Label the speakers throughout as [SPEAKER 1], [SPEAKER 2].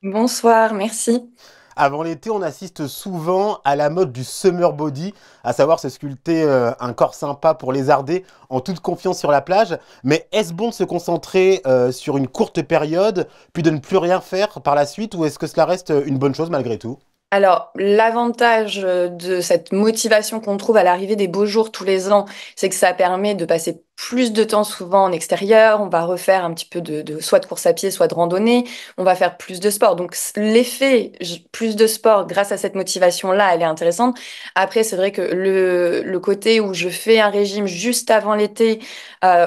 [SPEAKER 1] Bonsoir, merci.
[SPEAKER 2] Avant l'été, on assiste souvent à la mode du summer body, à savoir se sculpter un corps sympa pour lézarder en toute confiance sur la plage. Mais est-ce bon de se concentrer sur une courte période, puis de ne plus rien faire par la suite, ou est-ce que cela reste une bonne chose malgré tout?
[SPEAKER 1] Alors, l'avantage de cette motivation qu'on trouve à l'arrivée des beaux jours tous les ans, c'est que ça permet de passer plus de temps souvent en extérieur. On va refaire un petit peu soit de course à pied, soit de randonnée. On va faire plus de sport. Donc, l'effet plus de sport grâce à cette motivation-là, elle est intéressante. Après, c'est vrai que le côté où je fais un régime juste avant l'été,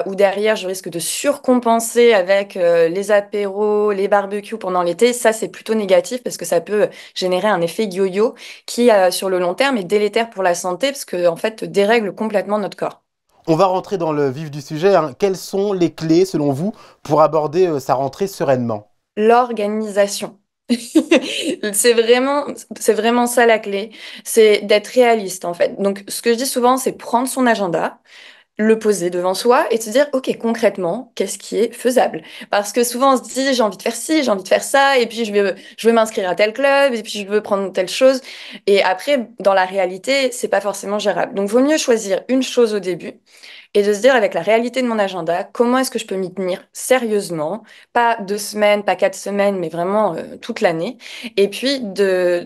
[SPEAKER 1] ou derrière, je risque de surcompenser avec les apéros, les barbecues pendant l'été, ça, c'est plutôt négatif parce que ça peut générer un effet yo-yo qui, sur le long terme, est délétère pour la santé parce que, en fait, dérègle complètement notre corps.
[SPEAKER 2] On va rentrer dans le vif du sujet, hein. Quelles sont les clés, selon vous, pour aborder sa rentrée sereinement?
[SPEAKER 1] L'organisation. C'est vraiment, c'est vraiment ça la clé, c'est d'être réaliste en fait. Donc, ce que je dis souvent, c'est prendre son agenda, le poser devant soi et de se dire, OK, concrètement, qu'est-ce qui est faisable? Parce que souvent, on se dit, j'ai envie de faire ci, j'ai envie de faire ça, et puis je veux m'inscrire à tel club, et puis je veux prendre telle chose. Et après, dans la réalité, c'est pas forcément gérable. Donc, vaut mieux choisir une chose au début et de se dire, avec la réalité de mon agenda, comment est-ce que je peux m'y tenir sérieusement? Pas 2 semaines, pas 4 semaines, mais vraiment toute l'année. Et puis,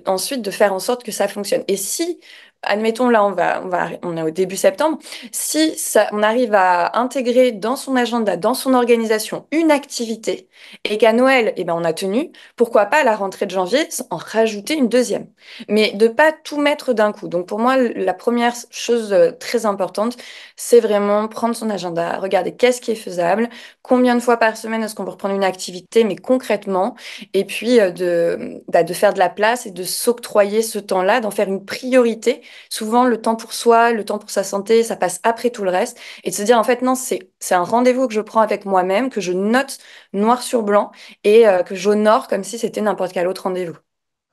[SPEAKER 1] ensuite, de faire en sorte que ça fonctionne. Et si, admettons, là, on est au début septembre, si ça, on arrive à intégrer dans son agenda, dans son organisation, une activité et qu'à Noël, eh ben, on a tenu, pourquoi pas à la rentrée de janvier en rajouter une deuxième. Mais de pas tout mettre d'un coup. Donc pour moi, la première chose très importante, c'est vraiment prendre son agenda, regarder qu'est-ce qui est faisable, combien de fois par semaine est-ce qu'on peut reprendre une activité, mais concrètement, et puis de faire de la place et de s'octroyer ce temps-là, d'en faire une priorité. Souvent, le temps pour soi, le temps pour sa santé, ça passe après tout le reste. Et de se dire, en fait, non, c'est un rendez-vous que je prends avec moi-même, que je note noir sur blanc et que j'honore comme si c'était n'importe quel autre rendez-vous.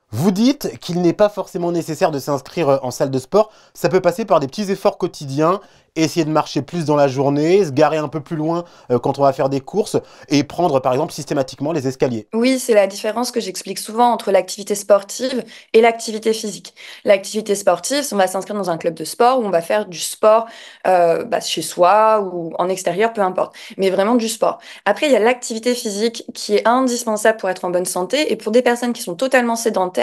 [SPEAKER 2] Vous dites qu'il n'est pas forcément nécessaire de s'inscrire en salle de sport, ça peut passer par des petits efforts quotidiens, essayer de marcher plus dans la journée, se garer un peu plus loin quand on va faire des courses, et prendre par exemple systématiquement les escaliers.
[SPEAKER 1] Oui, c'est la différence que j'explique souvent entre l'activité sportive et l'activité physique. L'activité sportive, on va s'inscrire dans un club de sport où on va faire du sport chez soi ou en extérieur, peu importe, mais vraiment du sport. Après, il y a l'activité physique qui est indispensable pour être en bonne santé et pour des personnes qui sont totalement sédentaires,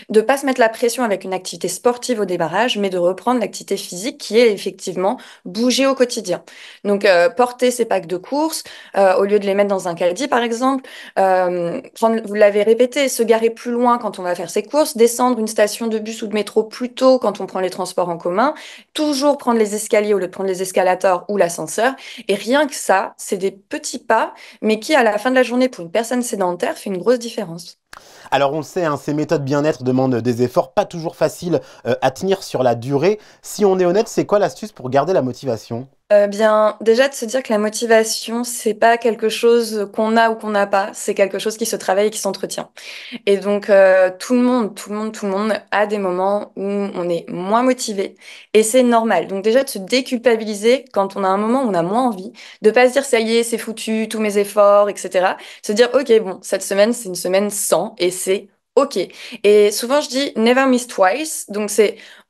[SPEAKER 1] de pas se mettre la pression avec une activité sportive au démarrage, mais de reprendre l'activité physique qui est effectivement bouger au quotidien. Donc, porter ses packs de course au lieu de les mettre dans un caddie, par exemple. Vous l'avez répété, se garer plus loin quand on va faire ses courses, descendre une station de bus ou de métro plus tôt quand on prend les transports en commun, toujours prendre les escaliers au lieu de prendre les escalators ou l'ascenseur. Et rien que ça, c'est des petits pas, mais qui, à la fin de la journée, pour une personne sédentaire, fait une grosse différence.
[SPEAKER 2] Alors on le sait, hein, ces méthodes bien-être demandent des efforts pas toujours faciles à tenir sur la durée. Si on est honnête, c'est quoi l'astuce pour garder la motivation?
[SPEAKER 1] Bien, déjà de se dire que la motivation, c'est pas quelque chose qu'on a ou qu'on n'a pas, c'est quelque chose qui se travaille et qui s'entretient. Et donc, tout le monde a des moments où on est moins motivé et c'est normal. Donc déjà, de se déculpabiliser quand on a un moment où on a moins envie, de pas se dire ça y est, c'est foutu, tous mes efforts, etc. Se dire, ok, bon, cette semaine, c'est une semaine sans et c'est ok. Et souvent, je dis never miss twice. Donc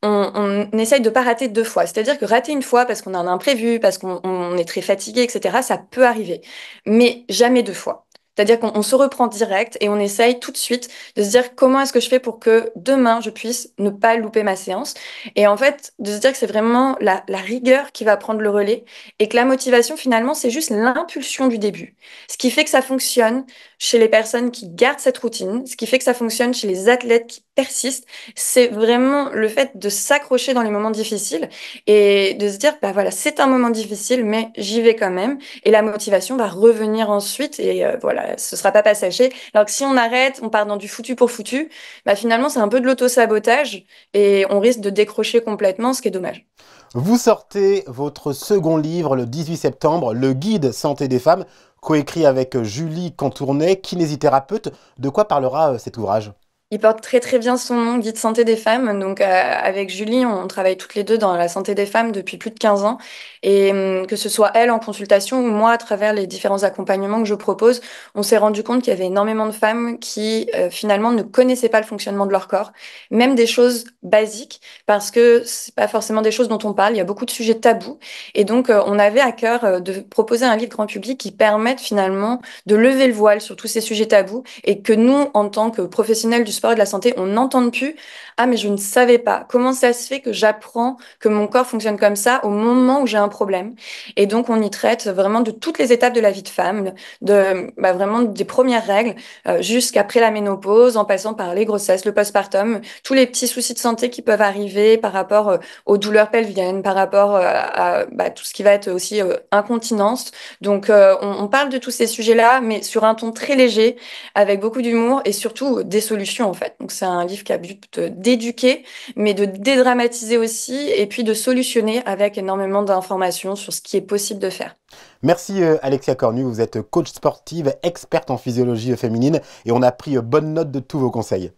[SPEAKER 1] on essaye de pas rater 2 fois. C'est-à-dire que rater une fois parce qu'on a un imprévu, parce qu'on est très fatigué, etc., ça peut arriver. Mais jamais 2 fois. C'est-à-dire qu'on se reprend direct et on essaye tout de suite de se dire comment est-ce que je fais pour que demain je puisse ne pas louper ma séance. Et en fait, de se dire que c'est vraiment la rigueur qui va prendre le relais et que la motivation finalement c'est juste l'impulsion du début. Ce qui fait que ça fonctionne chez les personnes qui gardent cette routine, ce qui fait que ça fonctionne chez les athlètes qui persistent, c'est vraiment le fait de s'accrocher dans les moments difficiles et de se dire, bah voilà, c'est un moment difficile, mais j'y vais quand même. Et la motivation va revenir ensuite et voilà, ce sera pas passager. Alors que si on arrête, on part dans du foutu pour foutu, bah finalement c'est un peu de l'auto-sabotage et on risque de décrocher complètement, ce qui est dommage.
[SPEAKER 2] Vous sortez votre second livre le 18 septembre, Le Guide Santé des femmes, coécrit avec Julie Cantournet, kinésithérapeute. De quoi parlera cet ouvrage?
[SPEAKER 1] Il porte très très bien son nom, Guide santé des femmes. Donc avec Julie, on travaille toutes les deux dans la santé des femmes depuis plus de 15 ans. Et que ce soit elle en consultation ou moi à travers les différents accompagnements que je propose, on s'est rendu compte qu'il y avait énormément de femmes qui finalement ne connaissaient pas le fonctionnement de leur corps, même des choses basiques, parce que c'est pas forcément des choses dont on parle. Il y a beaucoup de sujets tabous. Et donc on avait à cœur de proposer un livre grand public qui permette finalement de lever le voile sur tous ces sujets tabous et que nous, en tant que professionnels du sport et de la santé, on n'entende plus, ah mais je ne savais pas, comment ça se fait que j'apprends que mon corps fonctionne comme ça au moment où j'ai un problème. Et donc on y traite vraiment de toutes les étapes de la vie de femme, de vraiment des premières règles jusqu'après la ménopause, en passant par les grossesses, le postpartum, tous les petits soucis de santé qui peuvent arriver par rapport aux douleurs pelviennes, par rapport à tout ce qui va être aussi incontinence. Donc on parle de tous ces sujets-là, mais sur un ton très léger, avec beaucoup d'humour et surtout des solutions en fait. Donc c'est un livre qui a but d'éduquer, mais de dédramatiser aussi et puis de solutionner avec énormément d'informations sur ce qui est possible de faire.
[SPEAKER 2] Merci Alexia Cornu, vous êtes coach sportive, experte en physiologie féminine et on a pris bonne note de tous vos conseils.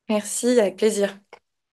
[SPEAKER 1] Merci, avec plaisir.